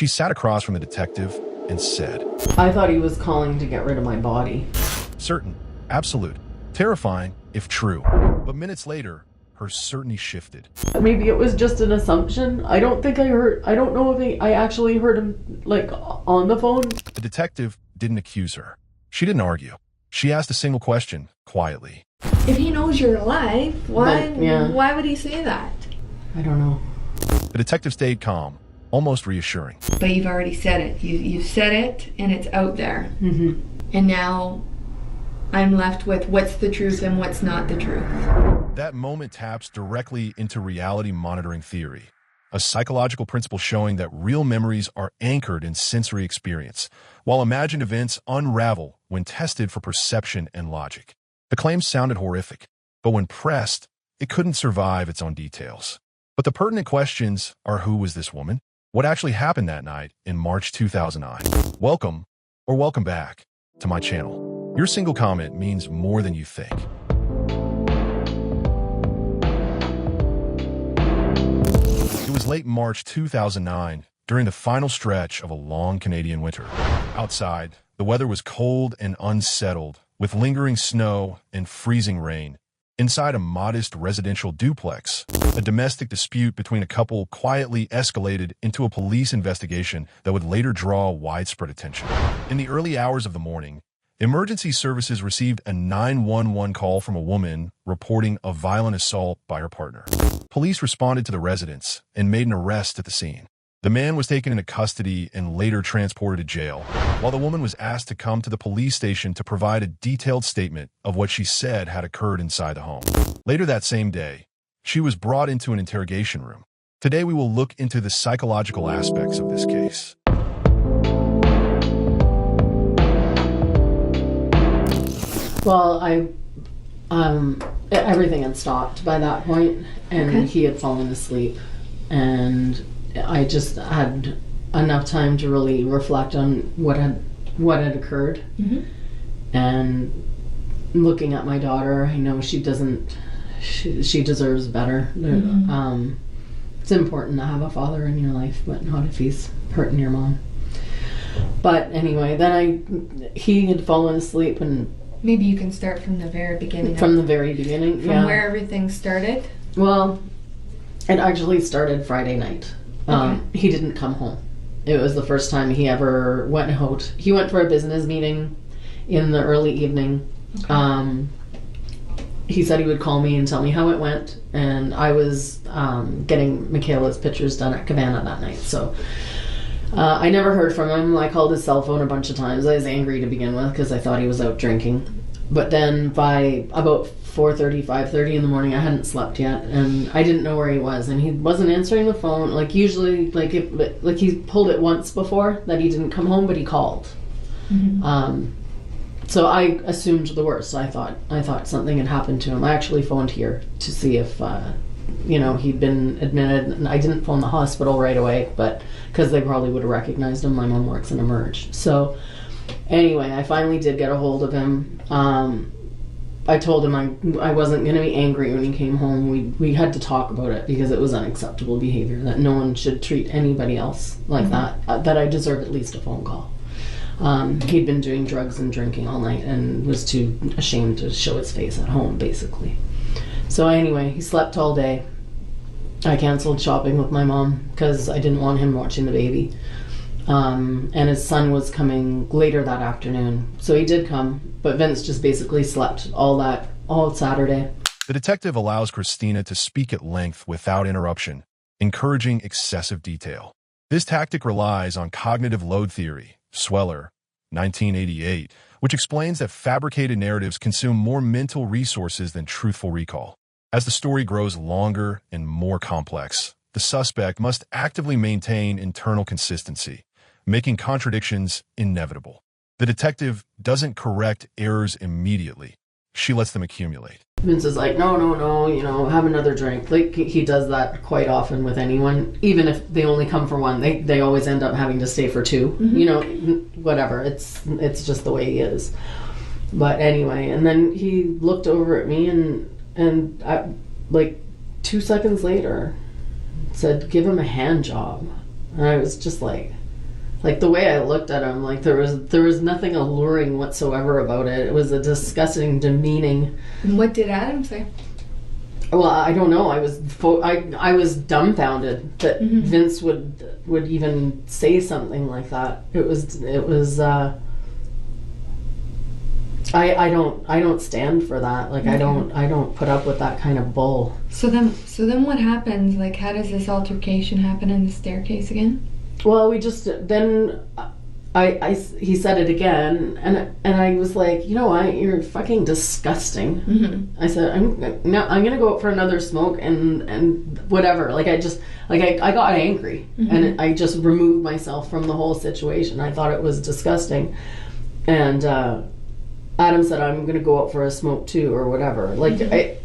She sat across from the detective and said, I thought he was calling to get rid of my body. certain, absolute, terrifying, if true. But minutes later, her certainty shifted. Maybe it was just an assumption. I don't know if I actually heard him, like, on the phone. The detective didn't accuse her. She didn't argue. She asked a single question, quietly. If he knows you're alive, why yeah. why would he say that? I don't know. The detective stayed calm, almost reassuring. But you've already said it. You've said it, and it's out there. Mm-hmm. And now I'm left with what's the truth and what's not the truth. That moment taps directly into reality monitoring theory, a psychological principle showing that real memories are anchored in sensory experience, while imagined events unravel when tested for perception and logic. The claims sounded horrific, but when pressed, it couldn't survive its own details. But the pertinent questions are, who was this woman? What actually happened that night in March 2009? Welcome, or welcome back, to my channel. Your single comment means more than you think. It was late March 2009, during the final stretch of a long Canadian winter. Outside, the weather was cold and unsettled, with lingering snow and freezing rain. Inside a modest residential duplex, a domestic dispute between a couple quietly escalated into a police investigation that would later draw widespread attention. In the early hours of the morning, emergency services received a 911 call from a woman reporting a violent assault by her partner. Police responded to the residence and made an arrest at the scene. The man was taken into custody and later transported to jail, while the woman was asked to come to the police station to provide a detailed statement of what she said had occurred inside the home. Later that same day, she was brought into an interrogation room. Today we will look into the psychological aspects of this case. Well, everything had stopped by that point, and Okay. he had fallen asleep, and I just had enough time to really reflect on what had occurred. Mm-hmm. And looking at my daughter, I know she deserves better. Mm-hmm. It's important to have a father in your life, but not if he's hurting your mom. But anyway, then he had fallen asleep, and Maybe you can start from the very beginning. from the very beginning, From where everything started. Well, it actually started Friday night. He didn't come home. It was the first time he ever went out. He went for a business meeting in the early evening. Okay. He said he would call me and tell me how it went, and I was getting Michaela's pictures done at Cabana that night. So I never heard from him. I called his cell phone a bunch of times. I was angry to begin with because I thought he was out drinking. But then by about 4:30, 5:30 in the morning, I hadn't slept yet, and I didn't know where he was, and he wasn't answering the phone. Like usually, like he pulled it once before that he didn't come home, but he called. Mm-hmm. So I assumed the worst. I thought something had happened to him. I actually phoned here to see if he'd been admitted, and I didn't phone the hospital right away, but because they probably would have recognized him. My mom works in Emerge. So anyway, I finally did get a hold of him. I told him I wasn't going to be angry when he came home. We had to talk about it because it was unacceptable behavior, that no one should treat anybody else like that, that I deserve at least a phone call. He'd been doing drugs and drinking all night and was too ashamed to show his face at home, basically. So anyway, he slept all day. I canceled shopping with my mom because I didn't want him watching the baby. And his son was coming later that afternoon. So he did come, but Vince just basically slept all Saturday. The detective allows Christina to speak at length without interruption, encouraging excessive detail. This tactic relies on cognitive load theory, Sweller, 1988, which explains that fabricated narratives consume more mental resources than truthful recall. As the story grows longer and more complex, the suspect must actively maintain internal consistency, making contradictions inevitable. The detective doesn't correct errors immediately. She lets them accumulate. Vince is like, no, have another drink. Like, he does that quite often with anyone. Even if they only come for one, they always end up having to stay for two. Mm-hmm. Whatever. It's just the way he is. But anyway, and then he looked over at me and I, like 2 seconds later, said, give him a hand job. And I was just like, Like the way I looked at him, like there was nothing alluring whatsoever about it. It was a disgusting, demeaning. And what did Adam say? Well, I don't know. I was dumbfounded that Vince would even say something like that. It was. I don't stand for that. Like I don't put up with that kind of bull. So then what happens? Like, how does this altercation happen in the staircase again? Well, we just then he said it again, and I was like, you know what, you're fucking disgusting. I said, I'm gonna go out for another smoke and whatever. Like I got angry and I just removed myself from the whole situation. I thought it was disgusting, and Adam said, I'm gonna go out for a smoke too, or whatever. Like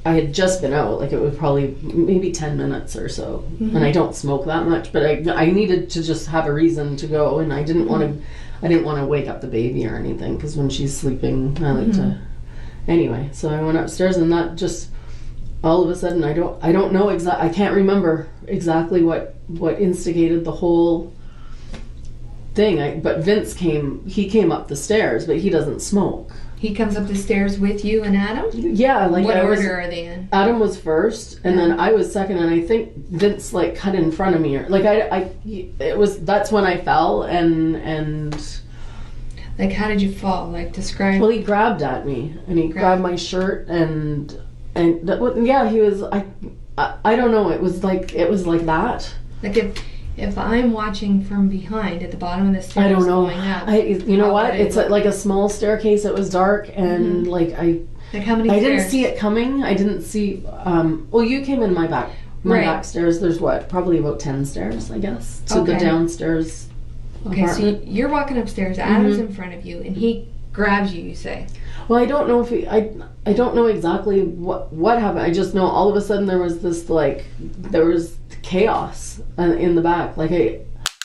I had just been out, like it was probably maybe 10 minutes or so, and I don't smoke that much, but I needed to just have a reason to go, and I didn't want to wake up the baby or anything, because when she's sleeping, I like to. Anyway, so I went upstairs, and that just all of a sudden I don't know I can't remember exactly what instigated the whole thing. But Vince came up the stairs, but he doesn't smoke. He comes up the stairs with you and Adam? Yeah, like what order are they in? Adam was first, and then I was second, and I think Vince like cut in front of me, or like that's when I fell, and like, how did you fall? Like, describe. Well, he grabbed at me, and he grabbed my shirt, and yeah, he was. I don't know. It was like that. Like if I'm watching from behind at the bottom of the stairs, I don't know. Going up, you know what? It's like a small staircase. It was dark, and like how many? I didn't see it coming. I didn't see. Well, you came in my back stairs. There's probably about 10 stairs, I guess, to the downstairs. Okay, apartment. so you're walking upstairs. Adam's in front of you, and he grabs you. You say. Well, I don't know if I don't know exactly what happened. I just know all of a sudden there was chaos in the back.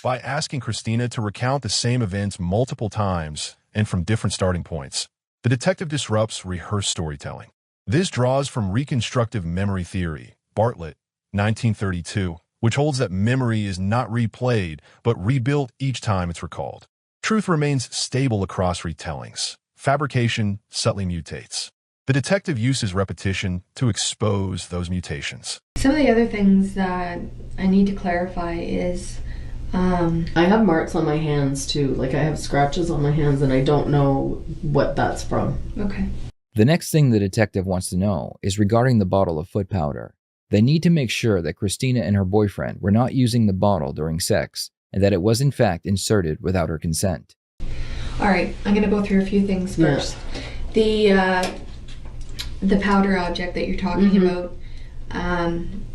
By asking Christina to recount the same events multiple times and from different starting points, the detective disrupts rehearsed storytelling. This draws from reconstructive memory theory, Bartlett, 1932, which holds that memory is not replayed, but rebuilt each time it's recalled. Truth remains stable across retellings. Fabrication subtly mutates. The detective uses repetition to expose those mutations. Some of the other things that I need to clarify is... I have marks on my hands too. Like I have scratches on my hands, and I don't know what that's from. Okay. The next thing the detective wants to know is regarding the bottle of foot powder. They need to make sure that Christina and her boyfriend were not using the bottle during sex, and that it was in fact inserted without her consent. All right, I'm going to go through a few things first. Yeah. The powder object that you're talking about,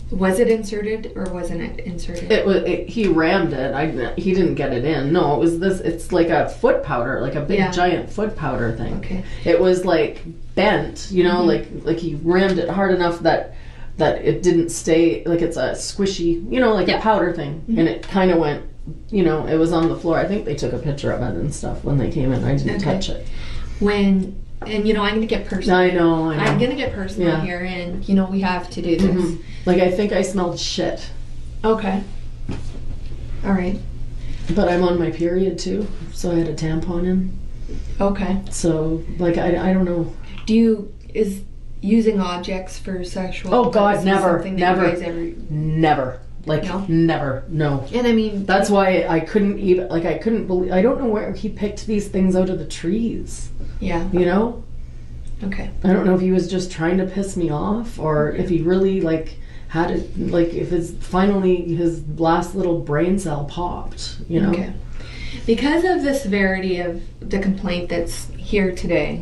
was it inserted or wasn't it inserted? He rammed it. He didn't get it in. No, it was this. It's like a foot powder, like a big giant foot powder thing. Okay. It was like bent, like he rammed it hard enough that it didn't stay. Like it's a squishy, like a powder thing, and it kind of went. It was on the floor. I think they took a picture of it and stuff when they came in. I didn't touch it. I'm going to get personal. I know. I'm going to get personal here, and we have to do this. Like I think I smelled shit. Okay. All right. But I'm on my period too, so I had a tampon in. Okay. So like I don't know. Is using objects for sexual? Oh God, never. Like no? Never, no. And I mean, that's why I couldn't even, like I couldn't believe, I don't know where he picked these things out of the trees. Yeah. Okay. I don't know if he was just trying to piss me off, or if he really had it, if his last little brain cell popped, Okay. Because of the severity of the complaint that's here today,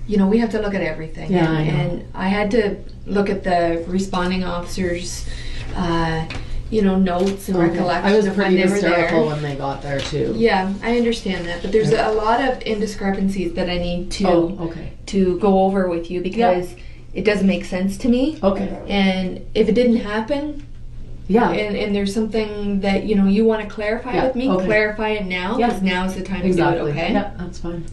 we have to look at everything. Yeah, I know. And I had to look at the responding officers' notes and recollections. I was pretty hysterical when they got there too. Yeah, I understand that, but there's a lot of indiscrepancies that I need to go over with you because it doesn't make sense to me. Okay. And if it didn't happen, and there's something that you want to clarify with me, clarify it now, because now is the time to do it. Okay. Yeah, that's fine.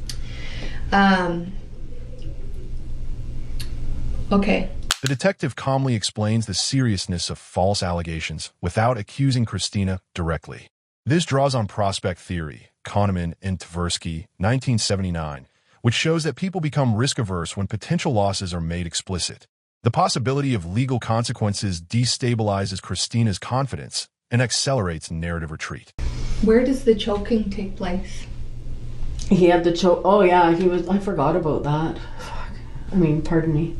Okay. The detective calmly explains the seriousness of false allegations without accusing Christina directly. This draws on prospect theory, Kahneman and Tversky, 1979, which shows that people become risk-averse when potential losses are made explicit. The possibility of legal consequences destabilizes Christina's confidence and accelerates narrative retreat. Where does the choking take place? He had the choke. Oh yeah, I forgot about that. Fuck. I mean, pardon me.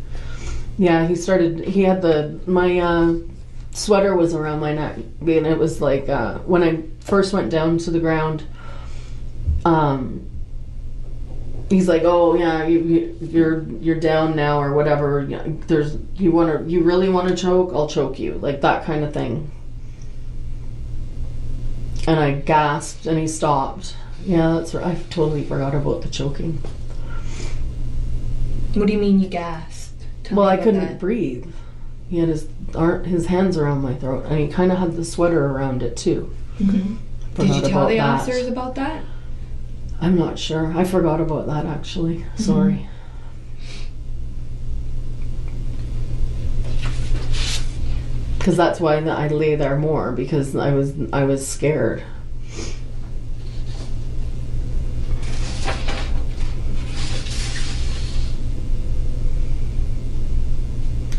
Yeah, he had my sweater was around my neck, and it was like, when I first went down to the ground, he's like, oh yeah, you're down now or whatever. You really want to choke? I'll choke you, like that kind of thing. And I gasped, and he stopped. Yeah, that's right. I totally forgot about the choking. What do you mean you gasped? Well, I couldn't breathe. He had his hands around my throat, and he kind of had the sweater around it too. Mm-hmm. Did you tell the officers about that? I'm not sure. I forgot about that, actually. Sorry. Because that's why I lay there more, because I was scared.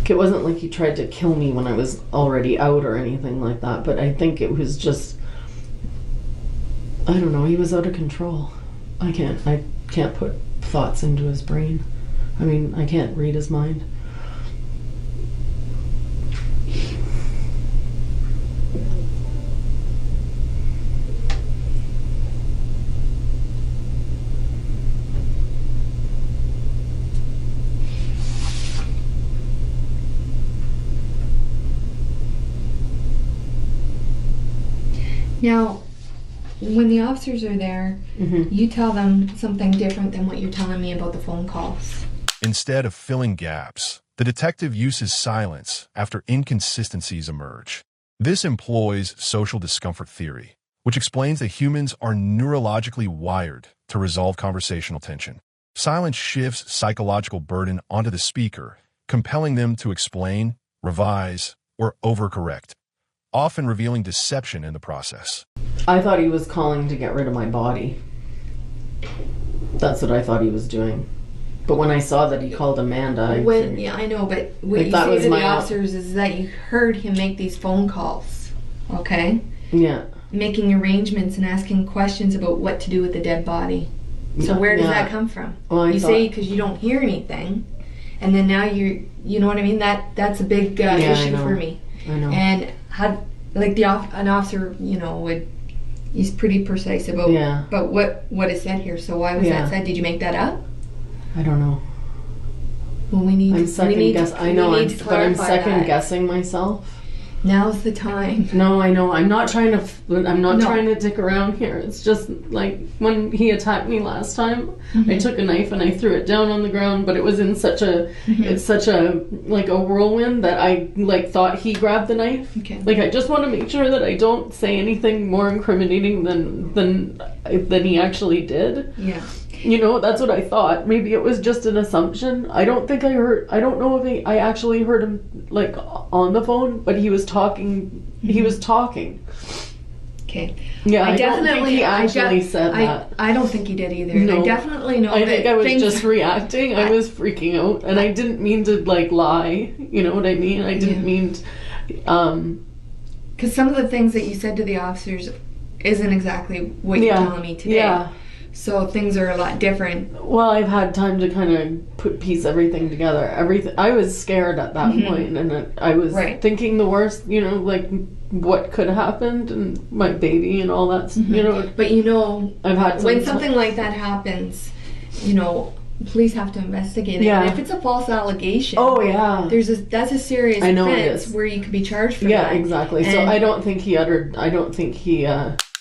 It wasn't like he tried to kill me when I was already out or anything like that, but I think it was just, I don't know, he was out of control. I can't put thoughts into his brain. I mean, I can't read his mind. Now, when the officers are there, you tell them something different than what you're telling me about the phone calls. Instead of filling gaps, the detective uses silence after inconsistencies emerge. This employs social discomfort theory, which explains that humans are neurologically wired to resolve conversational tension. Silence shifts psychological burden onto the speaker, compelling them to explain, revise, or overcorrect, often revealing deception in the process. I thought he was calling to get rid of my body. That's what I thought he was doing. But when I saw that he called Amanda, I know, but what you say to the officers is that you heard him make these phone calls, okay? Yeah. Making arrangements and asking questions about what to do with the dead body. So where does that come from? Well, you say because you don't hear anything, and then now you know what I mean? That's a big issue for me. I know. And an officer, he's pretty precise about what is said here. So why was that said? Did you make that up? I don't know. Well, I'm second guessing myself. Now's the time. No, I know. I'm not trying to dick around here. It's just like when he attacked me last time, I took a knife and I threw it down on the ground, but it was in such a like a whirlwind that I thought he grabbed the knife. Okay. Like, I just want to make sure that I don't say anything more incriminating than he actually did. Yeah. That's what I thought. Maybe it was just an assumption. I don't know if I actually heard him on the phone, but he was talking. He was talking. Okay. Yeah, I don't think he actually said that. I don't think he did either. No. I dedefinitely know. I think I was just reacting. I was freaking out, and I didn't mean to lie. You know what I mean? I didn't mean to, because some of the things that you said to the officers isn't exactly what you're telling me today. Yeah. So things are a lot different. Well, I've had time to kind of piece everything together. I was scared at that point, and I was thinking the worst. What could have happened, and my baby, and all that. But I've had when something like that happens, police have to investigate it. Yeah. And if it's a false allegation, that's a serious offense where you could be charged for that. Yeah, exactly. So I don't think he.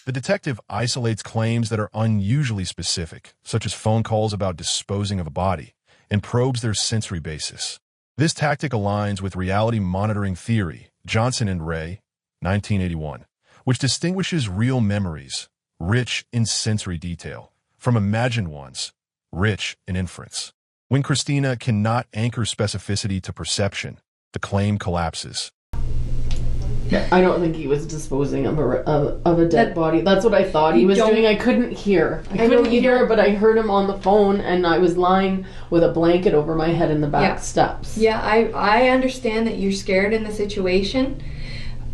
The detective isolates claims that are unusually specific, such as phone calls about disposing of a body, and probes their sensory basis. This tactic aligns with reality monitoring theory, Johnson and Ray, 1981, which distinguishes real memories, rich in sensory detail, from imagined ones, rich in inference. When Christina cannot anchor specificity to perception, the claim collapses. I don't think he was disposing of a dead body. That's what I thought he was doing. I couldn't hear. I couldn't hear, but I heard him on the phone, and I was lying with a blanket over my head in the back steps. Yeah, I understand that you're scared in the situation,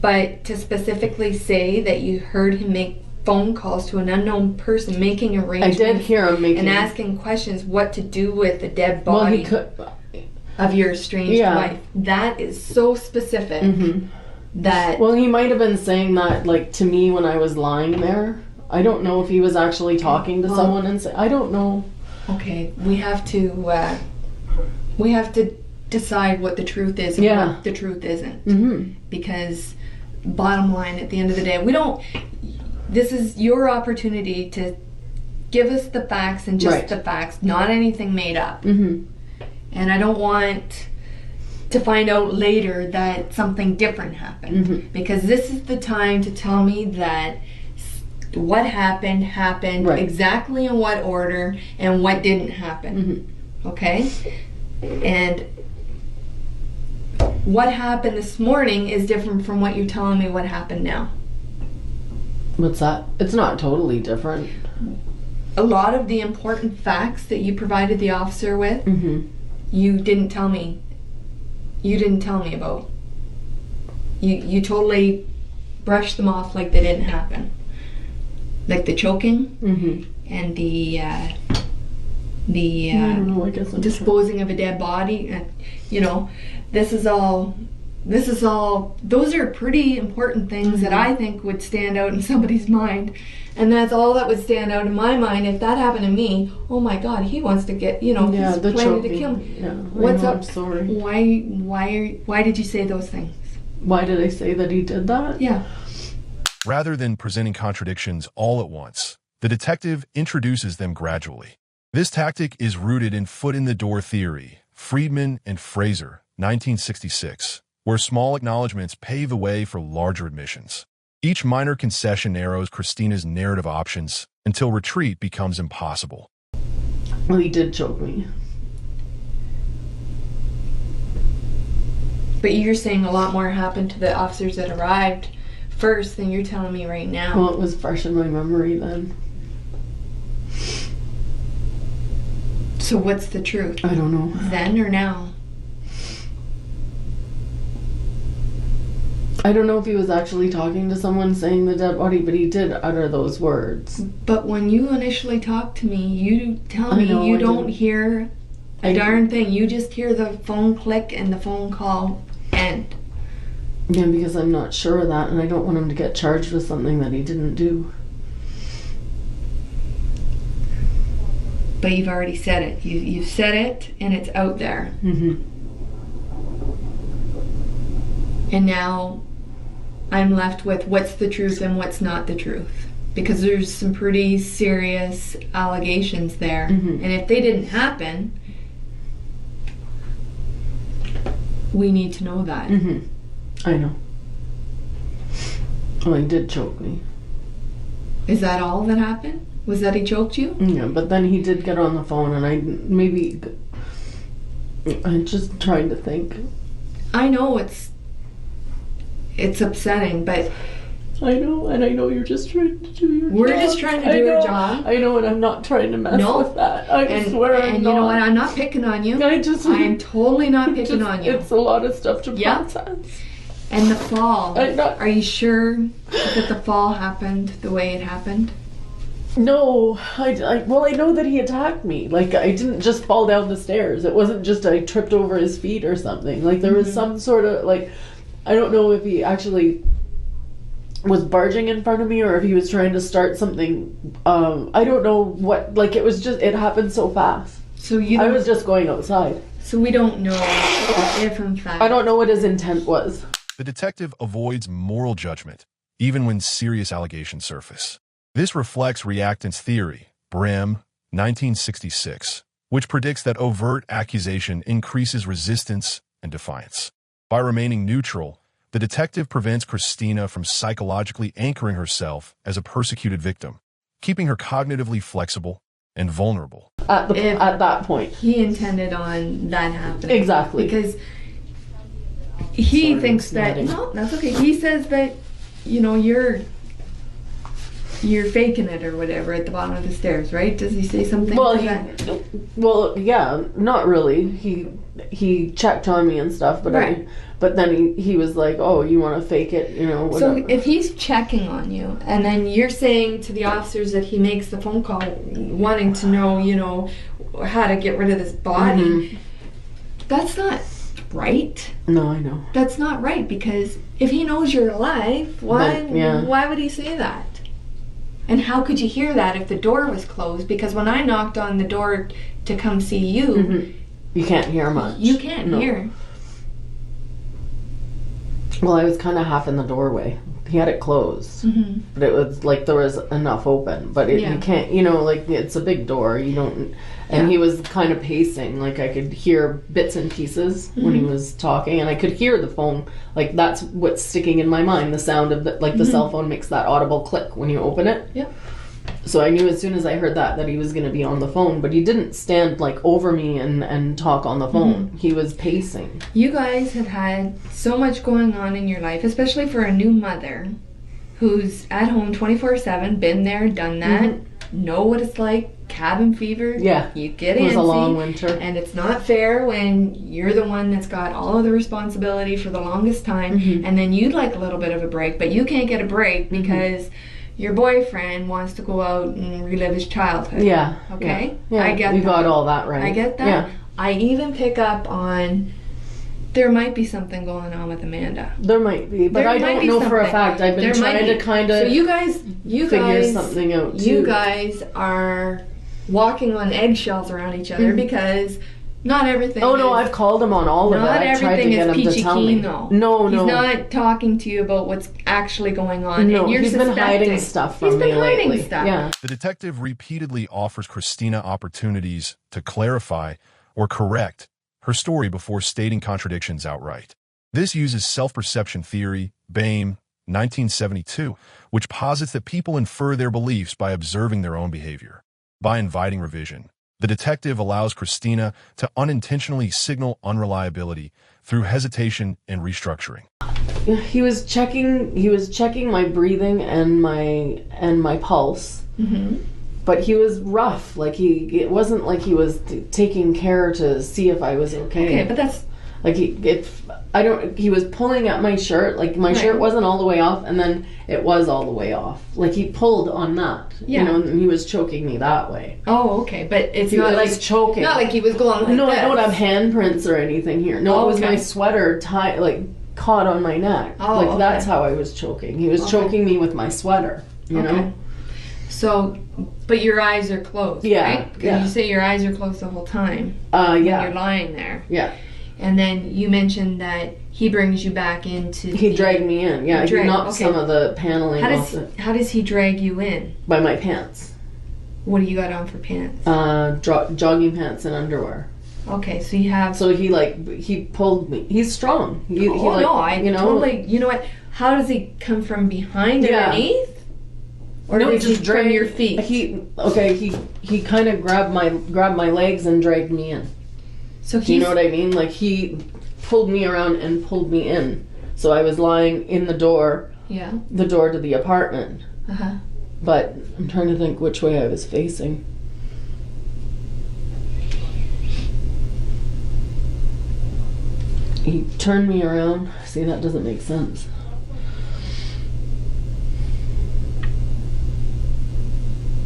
but to specifically say that you heard him make phone calls to an unknown person, making arrangements. I did hear him making... And asking questions what to do with the dead body of your estranged wife. That is so specific. Mm-hmm. That he might have been saying that like to me when I was lying there. I don't know if he was actually talking to someone and say, I don't know. Okay, we have to decide what the truth is and what the truth isn't. Mm-hmm. Because bottom line, at the end of the day, this is your opportunity to give us the facts and just the facts, not anything made up. Mm-hmm. And I don't want to find out later that something different happened, because this is the time to tell me that what happened exactly in what order and what didn't happen. Okay? And what happened this morning is different from what you're telling me what happened now. What's that? It's not totally different. A lot of the important facts that you provided the officer with, you didn't tell me. You didn't tell me about. You totally brushed them off like they didn't happen. Like the choking and the disposing of a dead body. This is all. Those are pretty important things that I think would stand out in somebody's mind. And that's all that would stand out in my mind. If that happened to me, oh my God, he wants to get, he's planning to kill me. Yeah, what's up? I'm sorry. Why did you say those things? Why did I say that he did that? Yeah. Rather than presenting contradictions all at once, the detective introduces them gradually. This tactic is rooted in foot-in-the-door theory, Friedman and Fraser, 1966, where small acknowledgments pave the way for larger admissions. Each minor concession narrows Christina's narrative options until retreat becomes impossible. Well, he did choke me. But you're saying a lot more happened to the officers that arrived first than you're telling me right now. Well, it was fresh in my memory then. So what's the truth? I don't know. Then or now? I don't know if he was actually talking to someone saying the dead body, but he did utter those words. But when you initially talked to me, you tell me you don't hear a darn thing. You just hear the phone click and the phone call end. Yeah, because I'm not sure of that, and I don't want him to get charged with something that he didn't do. But you've already said it. You've said it, and it's out there. And now I'm left with what's the truth and what's not the truth. Because there's some pretty serious allegations there. And if they didn't happen, we need to know that. I know. Well, he did choke me. Is that all that happened? Was that he choked you? Yeah, but then he did get on the phone, and I'm just trying to think. I know it's upsetting, but I know, and I know you're just trying to do your job. We're just trying to do your job. I know, and I'm not trying to mess with that. I swear I'm not. And you know what? I'm not picking on you. I am totally not picking on you. It's a lot of stuff to process. And the fall. Are you sure that the fall happened the way it happened? No, I know that he attacked me. Like, I didn't just fall down the stairs. It wasn't just I tripped over his feet or something. Like, there was some sort of, like, I don't know if he actually was barging in front of me or if he was trying to start something. I don't know what, like, it happened so fast. I was just going outside. So we don't know if, in fact... I don't know what his intent was. The detective avoids moral judgment, even when serious allegations surface. This reflects reactance theory, Brim, 1966, which predicts that overt accusation increases resistance and defiance. By remaining neutral, the detective prevents Christina from psychologically anchoring herself as a persecuted victim, keeping her cognitively flexible and vulnerable. At that point. He intended on that happening. Exactly. Because He thinks that, no, that's okay. He says that, you're faking it or whatever at the bottom of the stairs, right? Does he say something like that? Well, yeah, not really. He checked on me and stuff, but right. But then he was like, "Oh, you want to fake it, whatever." So if he's checking on you, and then you're saying to the officers that he makes the phone call, wanting to know, how to get rid of this body, that's not right. No, I know. That's not right, because if he knows you're alive, why would he say that? And how could you hear that if the door was closed? Because when I knocked on the door to come see you, you can't hear much. You can't hear. Well, I was kind of half in the doorway. He had it closed, but it was like there was enough open. But you can't, it's a big door. You don't. And he was kind of pacing. Like I could hear bits and pieces when he was talking, and I could hear the phone. Like that's what's sticking in my mind. The sound of the cell phone makes that audible click when you open it. Yep. So I knew as soon as I heard that he was going to be on the phone, but he didn't stand like over me and talk on the phone. He was pacing. You guys have had so much going on in your life, especially for a new mother who's at home 24/7, been there, done that, know what it's like, cabin fever. Yeah. You get It was a long winter. And it's not fair when you're the one that's got all of the responsibility for the longest time, and then you'd like a little bit of a break, but you can't get a break because your boyfriend wants to go out and relive his childhood. Yeah. Okay? Yeah. I get you that. got all that right. I get that. Yeah. I even pick up on there might be something going on with Amanda. There might be, but I don't know for a fact. I've been trying to kind of you guys figure something out too. You guys are walking on eggshells around each other because not everything. Oh no, I've called him on all of it. I've tried to get him to tell me. No, he's not talking to you about what's actually going on. No, and you're he's been hiding stuff from me lately. Yeah. The detective repeatedly offers Christina opportunities to clarify or correct her story before stating contradictions outright. This uses self-perception theory, BAME, 1972, which posits that people infer their beliefs by observing their own behavior. By inviting revision, the detective allows Christina to unintentionally signal unreliability through hesitation and restructuring. He was checking my breathing and my pulse. But he was rough. Like it wasn't like he was taking care to see if I was okay. Okay, but that's like he was pulling at my shirt. Like my shirt wasn't all the way off, and then it was all the way off. Like he pulled on that, and he was choking me that way. Oh, okay, but it's not like choking. Not like he was going like no, this. I don't have handprints or anything here. No, it was my sweater caught on my neck. Oh, that's how I was choking. He was choking me with my sweater. You know. So, but your eyes are closed, right? Because you say your eyes are closed the whole time. When you're lying there. Yeah. And then you mentioned that he brings you back into. He dragged me in. Yeah, he knocked some of the paneling off. How does he drag you in? By my pants. What do you got on for pants? Jogging pants and underwear. Okay, so you have. So he pulled me. He's strong. Totally. You know what? How does he come from behind underneath? Or did he from your feet? He kind of grabbed my legs and dragged me in. So you know what I mean? Like he pulled me around and pulled me in. So I was lying in the door. Yeah. The door to the apartment. But I'm trying to think which way I was facing. He turned me around. See, that doesn't make sense.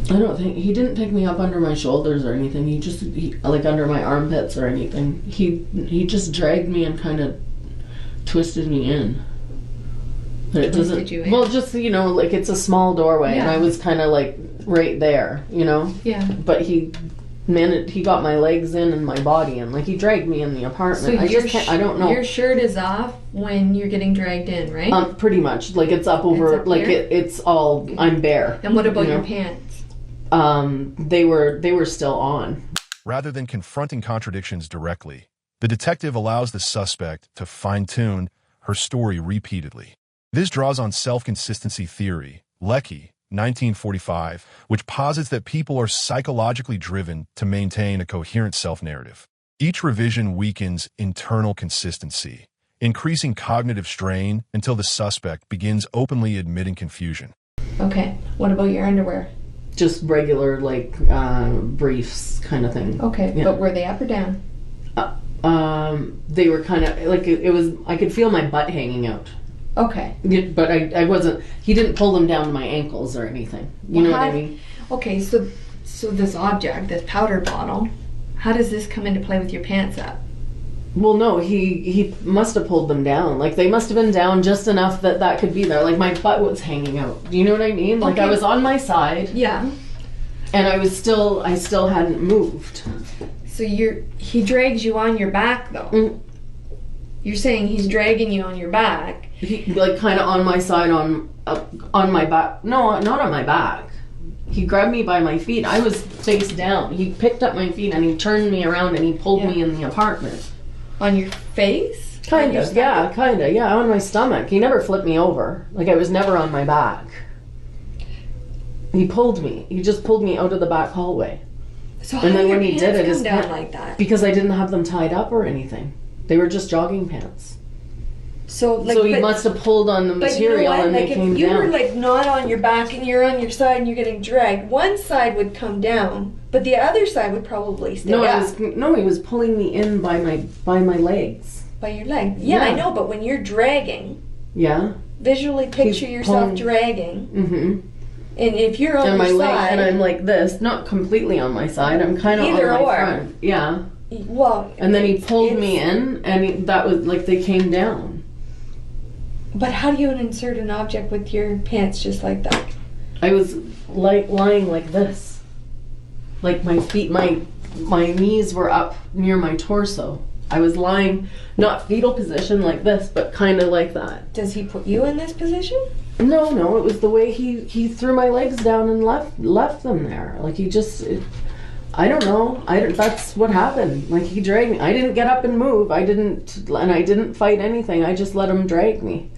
I don't think he didn't pick me up under my shoulders or anything. He like under my armpits or anything. He just dragged me and kind of twisted me in. But it doesn't. You in? Well, just like it's a small doorway, and I was kind of like right there, Yeah. But he got my legs in and my body in. Like he dragged me in the apartment. So I don't know. Your shirt is off when you're getting dragged in, right? Pretty much. Like it's up over. It's all. I'm bare. And what about your pants? They were still on. Rather than confronting contradictions directly, the detective allows the suspect to fine-tune her story repeatedly. This draws on self-consistency theory, Lecky, 1945, which posits that people are psychologically driven to maintain a coherent self-narrative. Each revision weakens internal consistency, increasing cognitive strain until the suspect begins openly admitting confusion. Okay. What about your underwear? Just regular, like, briefs kind of thing. Okay. Yeah. But were they up or down? They were kind of, like, it was, I could feel my butt hanging out. Okay. But I wasn't, he didn't pull them down to my ankles or anything. You know what I mean? Okay, so this object, this powder bottle, how does this come into play with your pants up? Well, no, he must have pulled them down. Like, they must have been down just enough that could be there. Like, my butt was hanging out. Do you know what I mean? Like, I was on my side. Yeah. And I still hadn't moved. So he drags you on your back, though. Mm. You're saying he's dragging you on your back. He, like, kind of on my side, on my back. No, not on my back. He grabbed me by my feet. I was face down. He picked up my feet and he turned me around and he pulled me in the apartment. On your face? Kind of, yeah, on my stomach. He never flipped me over. Like, I was never on my back. He pulled me. He just pulled me out of the back hallway. So how did your pants come down like that? Because I didn't have them tied up or anything. They were just jogging pants. So he must have pulled on the material and they came down. If you were, like, not on your back and you're on your side and you're getting dragged, one side would come down, but the other side would probably stay up. He was pulling me in by my legs. By your leg? Yeah, I know, but when you're dragging... Yeah. Visually picture yourself dragging. Mm-hmm. And if you're on my your leg, side... and I'm like this, not completely on my side, I'm kind of on my front. Yeah. Well... And then he pulled me in, and that was, like, they came down. But how do you insert an object with your pants just like that? I was lying like this. Like, my feet, my knees were up near my torso. I was lying, not fetal position like this, but kind of like that. Does he put you in this position? No, it was the way he threw my legs down and left them there. Like, he just... I don't know. That's what happened. Like, he dragged me. I didn't get up and move. I didn't fight anything. I just let him drag me.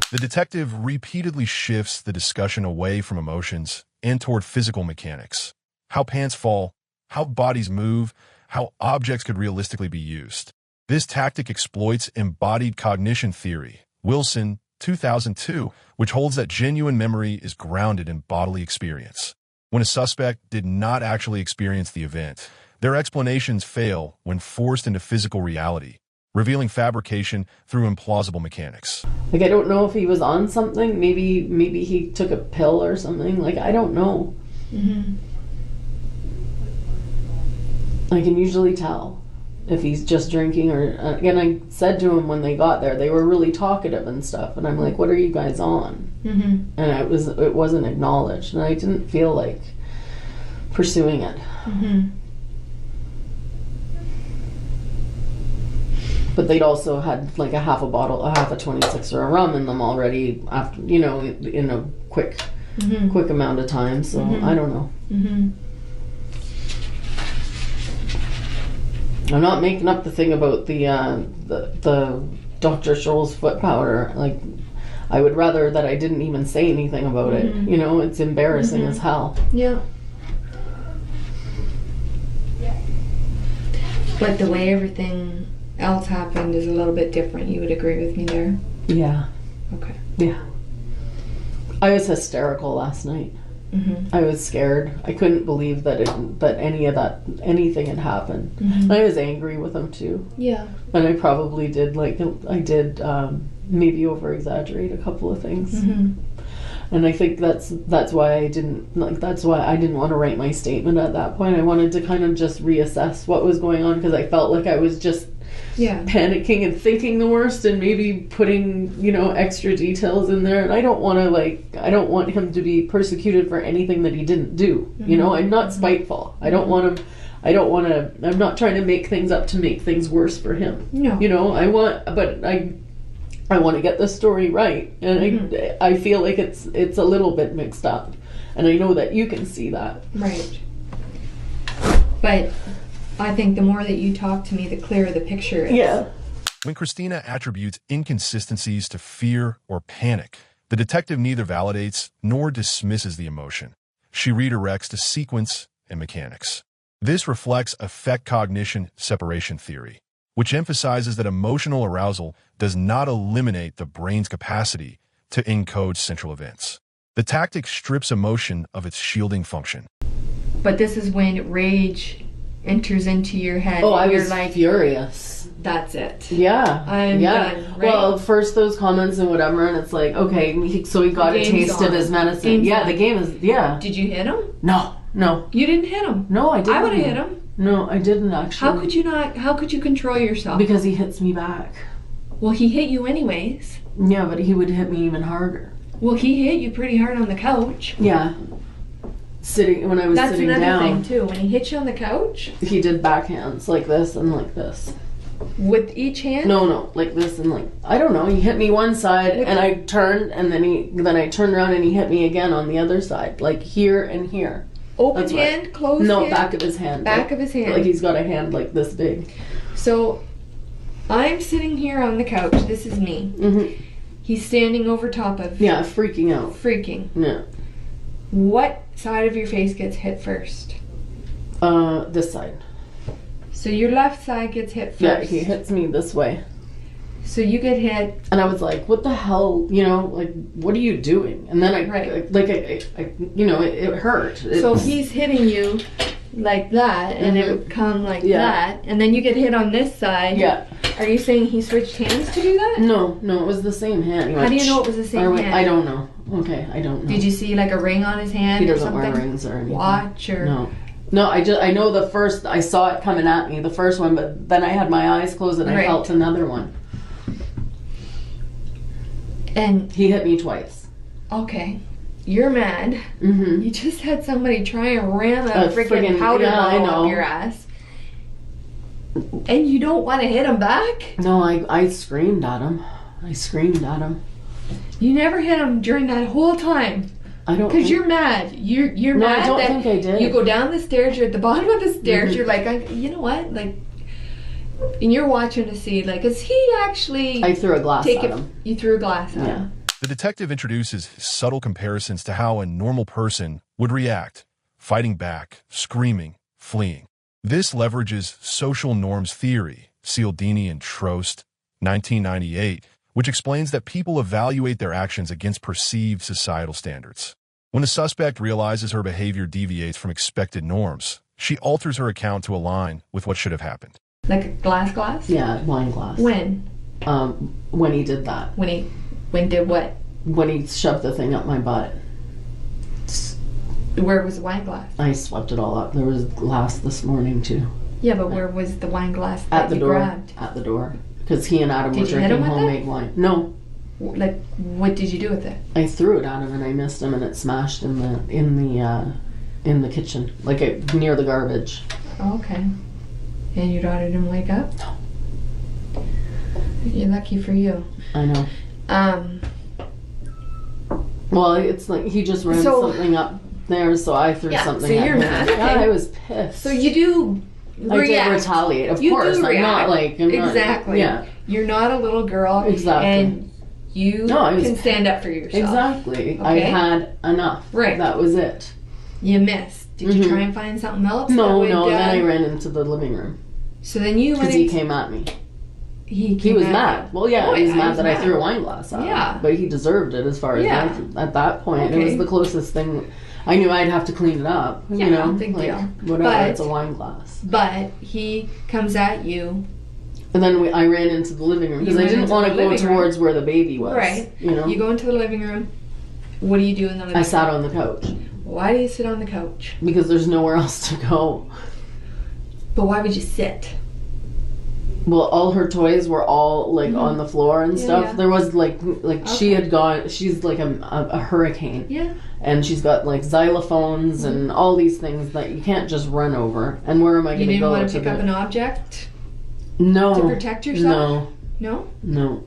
The detective repeatedly shifts the discussion away from emotions and toward physical mechanics. How pants fall, how bodies move, how objects could realistically be used. This tactic exploits embodied cognition theory, Wilson, 2002, which holds that genuine memory is grounded in bodily experience. When a suspect did not actually experience the event, their explanations fail when forced into physical reality, revealing fabrication through implausible mechanics. Like, I don't know if he was on something. Maybe he took a pill or something. Like, I don't know. Mm-hmm. I can usually tell if he's just drinking or... Again, I said to him when they got there, they were really talkative and stuff. And I'm like, what are you guys on? Mm-hmm. And it wasn't acknowledged. And I didn't feel like pursuing it. Mm-hmm. But they'd also had like a half a 26 or a rum in them already after, in a quick amount of time. So I don't know. Mm-hmm. I'm not making up the thing about the Dr. Scholl's foot powder. Like, I would rather that I didn't even say anything about it. It's embarrassing as hell. Yeah. But the way everything else happened is a little bit different. You would agree with me there? Yeah. Okay. Yeah. I was hysterical last night. Mm-hmm. I was scared. I couldn't believe that anything had happened. Mm-hmm. I was angry with him too. Yeah. And I probably did maybe over exaggerate a couple of things. Mm-hmm. And I think that's why I didn't want to write my statement at that point. I wanted to kind of just reassess what was going on because I felt like I was just panicking and thinking the worst and maybe putting, extra details in there. And I don't want him to be persecuted for anything that he didn't do. Mm-hmm. I'm not spiteful. I don't want him. I'm not trying to make things up to make things worse for him. No. I want to get the story right, and I feel like it's a little bit mixed up, and I know that you can see that. Right. But I think the more that you talk to me, the clearer the picture is. Yeah. When Christina attributes inconsistencies to fear or panic, the detective neither validates nor dismisses the emotion. She redirects to sequence and mechanics. This reflects affect cognition separation theory, which emphasizes that emotional arousal does not eliminate the brain's capacity to encode central events. The tactic strips emotion of its shielding function. But this is when rage enters into your head. Oh, I you're was like, furious. That's it. Yeah. I'm done, right? Well, first those comments and whatever, and it's like, okay, so he got a taste of his medicine. Game's yeah, on. the game is, yeah. Did you hit him? No. You didn't hit him. No, I didn't. I would have hit him. No, I didn't actually. How could you not? How could you control yourself? Because he hits me back. Well, he hit you anyways. Yeah, but he would hit me even harder. Well, he hit you pretty hard on the couch. Yeah. When I was sitting down. That's another thing too. When he hit you on the couch, he did backhands like this and like this. With each hand? No, like this and like, I don't know. He hit me one side and I turned, and then I turned around and he hit me again on the other side, like here and here. Open hand, closed hand? No, back of his hand. Back of his hand. Like he's got a hand like this big. So I'm sitting here on the couch. This is me. Mm-hmm. He's standing over top of. Yeah, freaking out. Freaking. Yeah. What side of your face gets hit first? This side. So your left side gets hit first. Yeah, he hits me this way. So you get hit. And I was like, what the hell, like, what are you doing? And then I it hurt. So he's hitting you like that, and it would come like that, and then you get hit on this side. Yeah. Are you saying he switched hands to do that? No, it was the same hand. How do you know it was the same hand? I don't know. Okay, I don't know. Did you see like a ring on his hand? He doesn't or something? wear rings or anything. Watch or No, I know the first, I saw it coming at me, the first one, but then I had my eyes closed and I felt another one. And he hit me twice. Okay. You're mad. Mm-hmm. You just had somebody try and ram a freaking powder ball up your ass. And you don't want to hit him back? No, I screamed at him. You never hit him during that whole time? I don't. Because you're mad. You're mad. I don't think I did. You go down the stairs. You're at the bottom of the stairs. You're like, you know what? Like, and you're watching to see, like, is he actually? I threw a glass at him. You threw a glass at him. The detective introduces subtle comparisons to how a normal person would react, fighting back, screaming, fleeing. This leverages social norms theory, Cialdini and Trost, 1998, which explains that people evaluate their actions against perceived societal standards. When a suspect realizes her behavior deviates from expected norms, she alters her account to align with what should have happened. Like a glass? Yeah, wine glass. When? When he did that. When did what? When he shoved the thing up my butt. Where was the wine glass? I swept it all up. There was glass this morning too. Yeah, but where was the wine glass that at the you door? Grabbed? At the door. Because he and Adam were Did you hit drinking him with homemade it? wine. No. Like, what did you do with it? I threw it at him and I missed him, and it smashed in the kitchen, like near the garbage. Oh, okay. And your daughter didn't wake up? No. You're lucky for you. I know. Well, it's like he just ran something up there, so I threw something. So you're mad. Yeah, I was pissed. So you do react. I did retaliate, of course. I'm not like exactly. Yeah. You're not a little girl. Exactly. And you can stand up for yourself. Exactly. Okay? I had enough. Right. That was it. You missed. Did you try and find something else? No. Then I ran into the living room. So then you went. Because he came at me. He was mad. Well, yeah, he was mad that I threw a wine glass at him. Yeah. But he deserved it as far as at that point. It was the closest thing. I knew I'd have to clean it up. Yeah, you know, big deal. Whatever, it's a wine glass. But he comes at you. And then I ran into the living room because I didn't want to go towards where the baby was. Right. You know. You go into the living room. What do you do in the living room? I sat on the couch. Why do you sit on the couch? Because there's nowhere else to go. But why would you sit? Well, all her toys were all like on the floor and stuff. Yeah. There was like she had gone. She's like a hurricane. Yeah. And she's got like xylophones and all these things that you can't just run over. And where am I going to go? You didn't want to pick up an object? No. To protect yourself? No. No.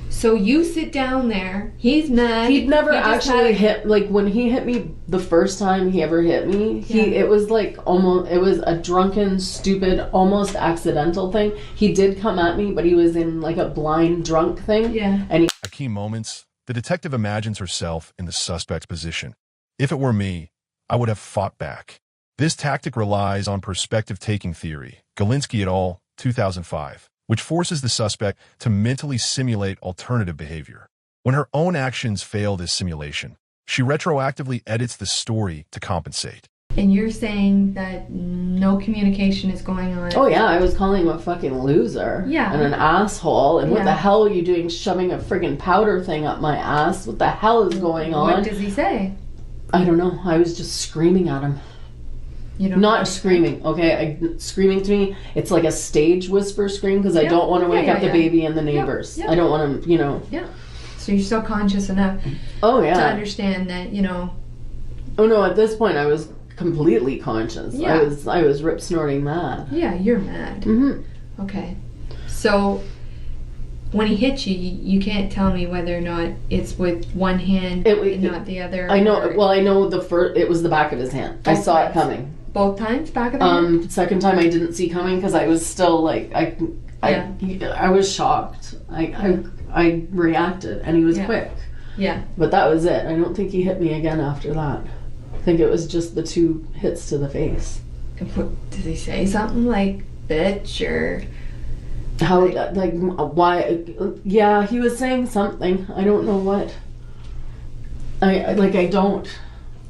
So you sit down there. He's mad. He'd never actually hit, like when he hit me the first time he ever hit me, it was like almost, it was a drunken, stupid, almost accidental thing. He did come at me, but he was in like a blind drunk thing. Yeah. And At key moments, the detective imagines herself in the suspect's position. If it were me, I would have fought back. This tactic relies on perspective-taking theory, Galinsky et al., 2005, which forces the suspect to mentally simulate alternative behavior. When her own actions fail this simulation, she retroactively edits the story to compensate. And you're saying that no communication is going on? Oh yeah, I was calling him a fucking loser. Yeah. And an asshole. And what the hell are you doing shoving a friggin' powder thing up my ass? What the hell is going on? What does he say? I don't know. I was just screaming at him. You don't Not screaming, okay? Screaming to me, it's like a stage whisper scream because I don't want to wake up the baby and the neighbors. I don't want to, Yeah. So you're still conscious enough to understand that, Oh no, at this point I was completely conscious. Yeah. I was rip snorting mad. Yeah, you're mad. Mm-hmm. Okay. So when he hit you, you can't tell me whether or not it's with one hand and not the other. I know. Well, I know it was the back of his hand. I saw it coming. Both times, back of the hand. Second time I didn't see coming because I was still like I was shocked. I reacted and he was quick. Yeah. But that was it. I don't think he hit me again after that. I think it was just the 2 hits to the face. Did he say something like bitch or how why? Yeah, he was saying something. I don't know what.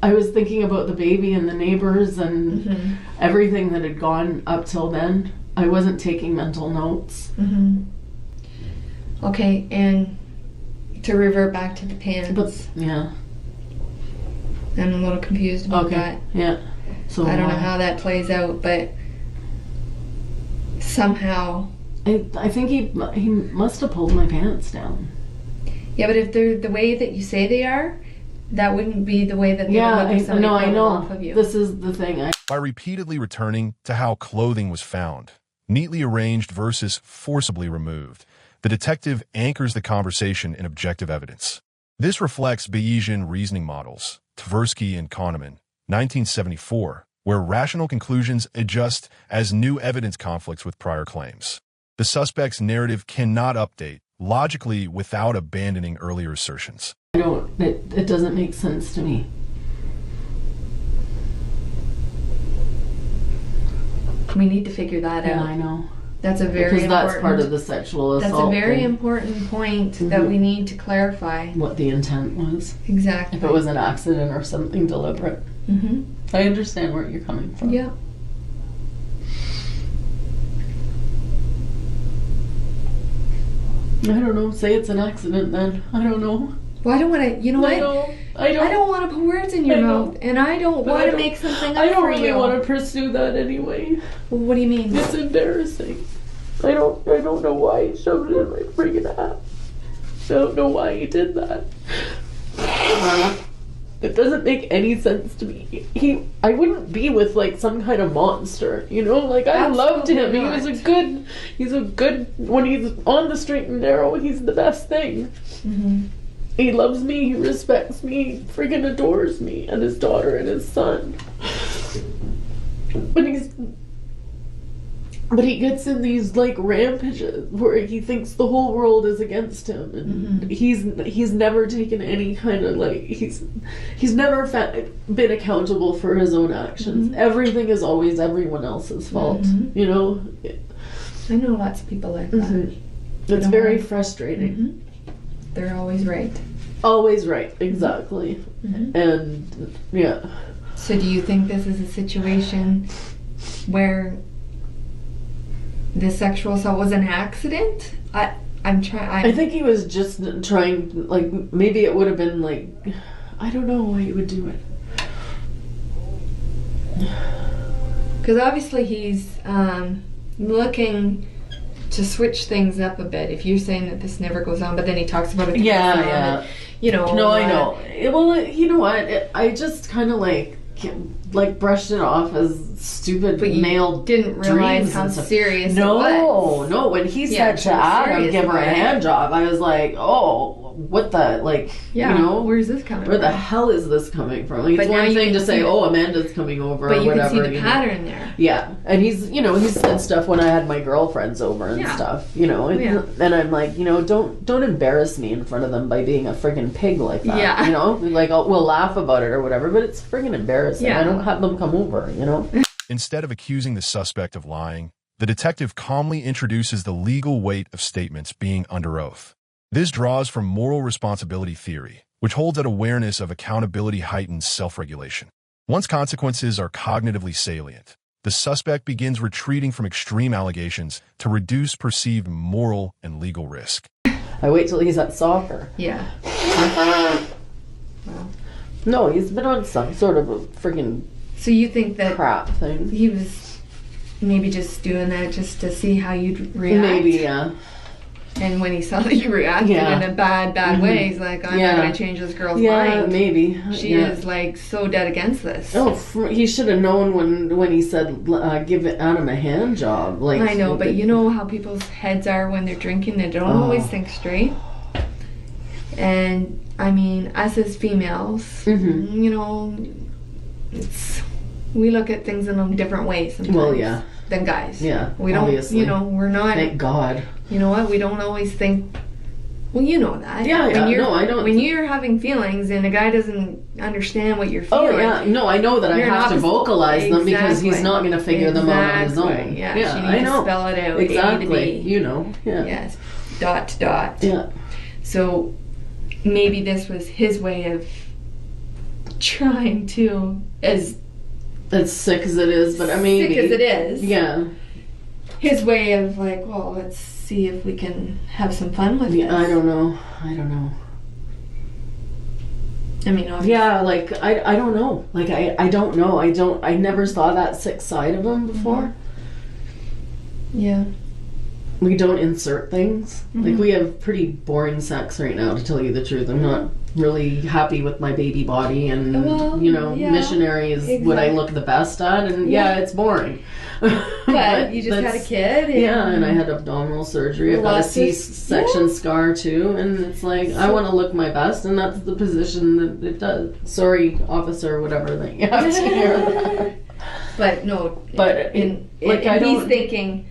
I was thinking about the baby and the neighbors and everything that had gone up till then. I wasn't taking mental notes. Okay, and to revert back to the pants. But yeah. I'm a little confused about that. Yeah. So I don't know how that plays out, but somehow I think he must have pulled my pants down. Yeah, but if they're the way that you say they are, that wouldn't be the way that they would look if somebody pulled them off of you. This is the thing. By repeatedly returning to how clothing was found, neatly arranged versus forcibly removed, the detective anchors the conversation in objective evidence. This reflects Bayesian reasoning models, Tversky and Kahneman, 1974, where rational conclusions adjust as new evidence conflicts with prior claims. The suspect's narrative cannot update logically without abandoning earlier assertions. It doesn't make sense to me. We need to figure that out. Yeah, I know. That's a very because that's part of the sexual assault. That's a very important point that we need to clarify. What the intent was. Exactly. If it was an accident or something deliberate. I understand where you're coming from. Yeah. I don't know. Say it's an accident then. I don't know. Well, I don't want to. You know what? I don't want to put words in your mouth, and I don't want to make something up for you. I don't really want to pursue that anyway. Well, what do you mean? It's embarrassing. I don't know why he shoved it in my freaking ass. I don't know why he did that. It doesn't make any sense to me. I wouldn't be with like some kind of monster, you know? Like I loved him. Not. He's a good when he's on the straight and narrow, he's the best thing. He loves me, he respects me, he friggin' adores me and his daughter and his son. But he gets in these like rampages where he thinks the whole world is against him, and he's never taken any kind of like he's never been accountable for his own actions. Everything is always everyone else's fault. You know. I know lots of people like that. It's very frustrating. They're always right. Always right, exactly. And yeah. So do you think this is a situation where the sexual assault was an accident? I think he was just trying, like, maybe it would have been like, I don't know why he would do it. Because obviously he's looking to switch things up a bit. If you're saying that this never goes on, but then he talks about it. Yeah. You know. No, I know. Well, you know what? I just kind of like brushed it off as stupid male didn't realize how serious it was. No, when he said to Adam, give her a hand job, I was like, oh, what the, like, you know, where's this coming from? Where the hell is this coming from? Like, it's one thing to say, oh, Amanda's coming over or whatever. But you can see the pattern there. Yeah, and he's said stuff when I had my girlfriends over and stuff, you know, and I'm like, you know, don't embarrass me in front of them by being a friggin' pig like that, you know? Like, we'll laugh about it or whatever, but it's friggin' embarrassing. I don't have them come over, you know? Instead of accusing the suspect of lying, the detective calmly introduces the legal weight of statements being under oath. This draws from moral responsibility theory, which holds that awareness of accountability heightens self-regulation. Once consequences are cognitively salient, the suspect begins retreating from extreme allegations to reduce perceived moral and legal risk. I wait till he's at soccer. Yeah. No, he's been on some sort of a freaking So you think that crap thing. he was maybe just doing that just to see how you'd react? Maybe, yeah. And when he saw that you reacted in a bad way, he's like, I'm not going to change this girl's mind. Yeah, maybe. She is like so dead against this. Oh, he should have known when he said, give Adam a hand job. Like, I know, but you know how people's heads are when they're drinking. They don't always think straight. And, I mean, us as females, you know, we look at things in a different way sometimes than guys. Yeah, we don't, obviously. You know, we're not. Thank God. You know what? We don't always think. Well, you know that. Yeah, no, I don't. When you're having feelings and a guy doesn't understand what you're feeling. Oh, yeah. No, I know that I have to vocalize them because he's not going to figure them out on his own. Yeah, I know. To spell it out. Exactly. You know. Yeah. Yes. Dot to dot. Yeah. So maybe this was his way of trying to, as sick as it is, but maybe. Sick as it is. Yeah. His way of like, well, let's see if we can have some fun with this. I don't know. I mean, obviously. Yeah, like, I don't know. Like, I don't know. I never saw that sick side of him before. Yeah. We don't insert things. Like, we have pretty boring sex right now, to tell you the truth. I'm not really happy with my baby body, and, missionary is what I look the best at, and it's boring. But you just had a kid. And I had abdominal surgery. I've got a C-section scar too, and it's like, I want to look my best, and that's the position that it does. Sorry, officer, whatever that you have to hear. But no, he's thinking,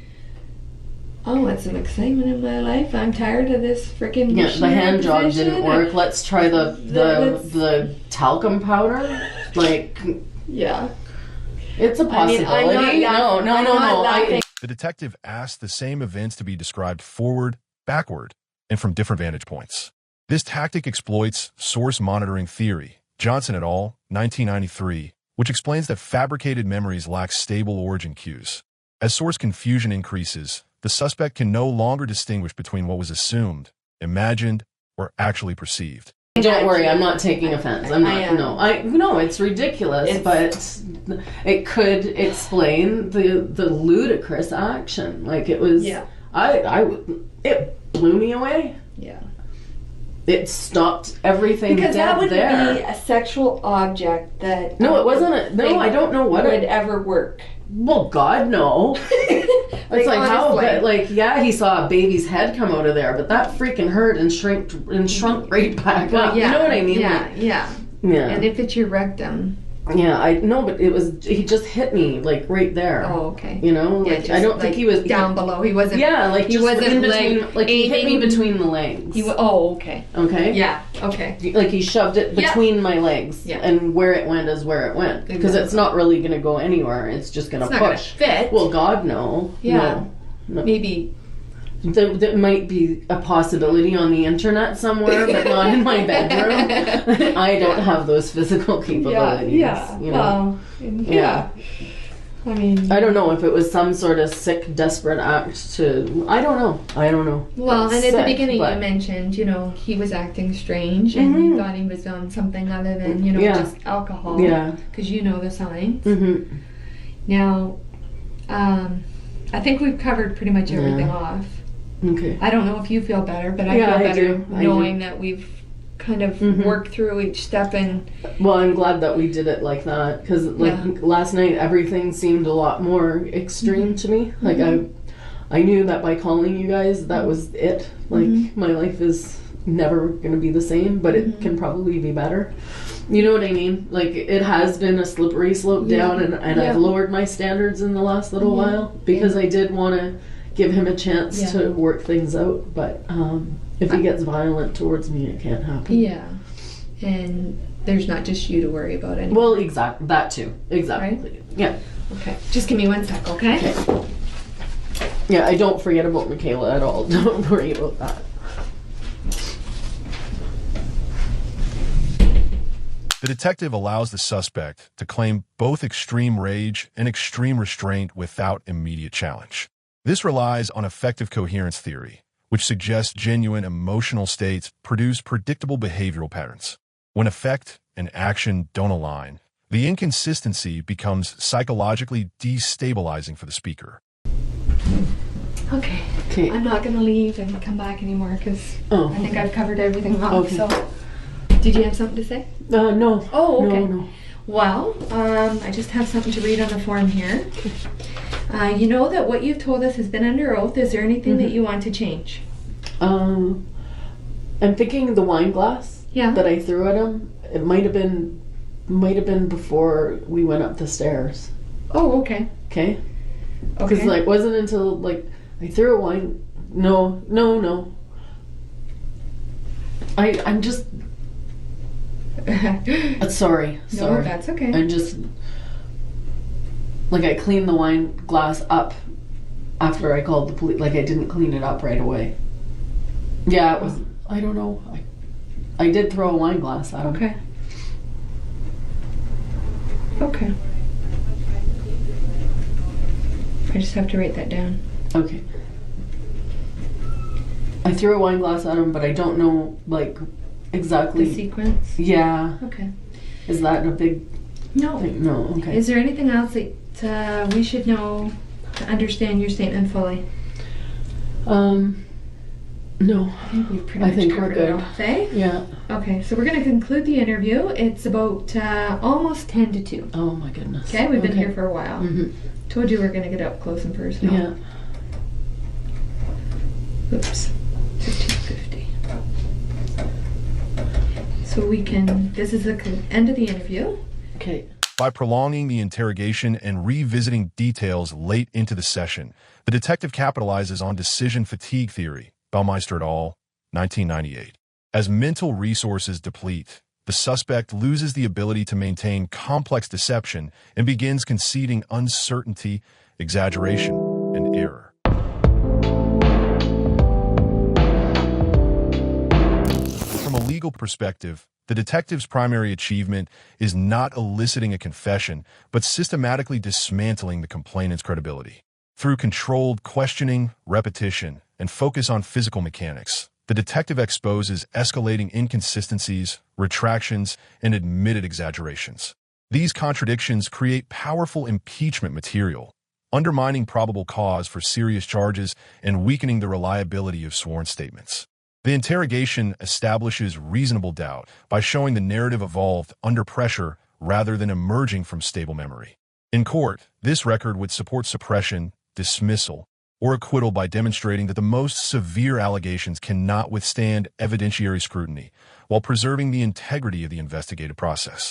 I want some excitement in my life. I'm tired of this freaking the hand job didn't work. Let's try the talcum powder. Like, it's a possibility. No. The detective asked the same events to be described forward, backward, and from different vantage points. This tactic exploits source monitoring theory, Johnson et al., 1993, which explains that fabricated memories lack stable origin cues. As source confusion increases, the suspect can no longer distinguish between what was assumed, imagined, or actually perceived. Don't worry, I'm not taking offense. I'm not. No, it's ridiculous, but it could explain the ludicrous action. Like, it was. Yeah. It blew me away. Yeah. It stopped everything because dead that would there. be a sexual object that. No, it wasn't. I don't know what would ever work. Well, God, no. It's like, how? But like, he saw a baby's head come out of there, but that freaking hurt and shrunk right back up. You know what I mean? Yeah. And if it's your rectum. Yeah, I know, but he just hit me, like, right there. Oh, okay. You know? Like, I don't think he was... Down below. He wasn't... Yeah, like, he wasn't in between... Like, he hit me between the legs. Okay. Okay? Yeah, okay. Like, he shoved it between my legs. Yeah. And where it went is where it went. Because it's not really going to go anywhere. It's just going to push. It's not going to fit. Well, God, no. Yeah. No. Maybe... There might be a possibility on the internet somewhere, but not in my bedroom. I don't have those physical capabilities. Yeah. You know? Well, I mean, I don't know if it was some sort of sick, desperate act to. I don't know. Well, and at the beginning you mentioned, he was acting strange, and you thought he was on something other than, just alcohol. Yeah. Because you know the signs. Mm-hmm. Now, I think we've covered pretty much everything off. Okay. I don't know if you feel better, but I feel better knowing that we've kind of worked through each step. And well, I'm glad that we did it like that, because last night everything seemed a lot more extreme to me. Like I knew that by calling you guys, that was it. Like my life is never going to be the same, but it can probably be better. You know what I mean? Like, it has been a slippery slope down, and I've lowered my standards in the last little while because I did want to give him a chance to work things out, but if he gets violent towards me, it can't happen. Yeah, and there's not just you to worry about anymore. Well, exactly, that too. Exactly. Right? Yeah. Okay, just give me 1 sec, okay? Yeah, I don't forget about Michaela at all. Don't worry about that. The detective allows the suspect to claim both extreme rage and extreme restraint without immediate challenge. This relies on affective coherence theory, which suggests genuine emotional states produce predictable behavioral patterns. When affect and action don't align, the inconsistency becomes psychologically destabilizing for the speaker. Okay. I'm not going to leave and come back anymore because I think I've covered everything off. Okay. So, did you have something to say? No. Oh, okay. No. Well, I just have something to read on the form here. You know that what you've told us has been under oath. Is there anything that you want to change? I'm thinking the wine glass that I threw at him. It might have been before we went up the stairs. Oh, okay. Okay. Because it wasn't until I threw a wine. No. I'm just. Sorry. No, that's okay. I'm just. I cleaned the wine glass up after I called the police. I didn't clean it up right away. Yeah, it was. I don't know. I did throw a wine glass at him. Okay. I just have to write that down. Okay. I threw a wine glass at him, but I don't know, exactly. The sequence? Yeah. Okay. Is that a big... No. thing? No, okay. Is there anything else that we should know to understand your statement fully? No. I think we've pretty much covered it off, eh? Yeah. Okay, so we're going to conclude the interview. It's about almost 10 to 2. Oh my goodness. Okay, we've been here for a while. Mm-hmm. Told you we're going to get up close and personal. Yeah. Oops. 15:50. So this is the end of the interview. Okay. By prolonging the interrogation and revisiting details late into the session, the detective capitalizes on decision fatigue theory, Baumeister et al., 1998. As mental resources deplete, the suspect loses the ability to maintain complex deception and begins conceding uncertainty, exaggeration, and error. From a legal perspective, the detective's primary achievement is not eliciting a confession, but systematically dismantling the complainant's credibility. Through controlled questioning, repetition, and focus on physical mechanics, the detective exposes escalating inconsistencies, retractions, and admitted exaggerations. These contradictions create powerful impeachment material, undermining probable cause for serious charges and weakening the reliability of sworn statements. The interrogation establishes reasonable doubt by showing the narrative evolved under pressure rather than emerging from stable memory. In court, this record would support suppression, dismissal, or acquittal by demonstrating that the most severe allegations cannot withstand evidentiary scrutiny while preserving the integrity of the investigative process.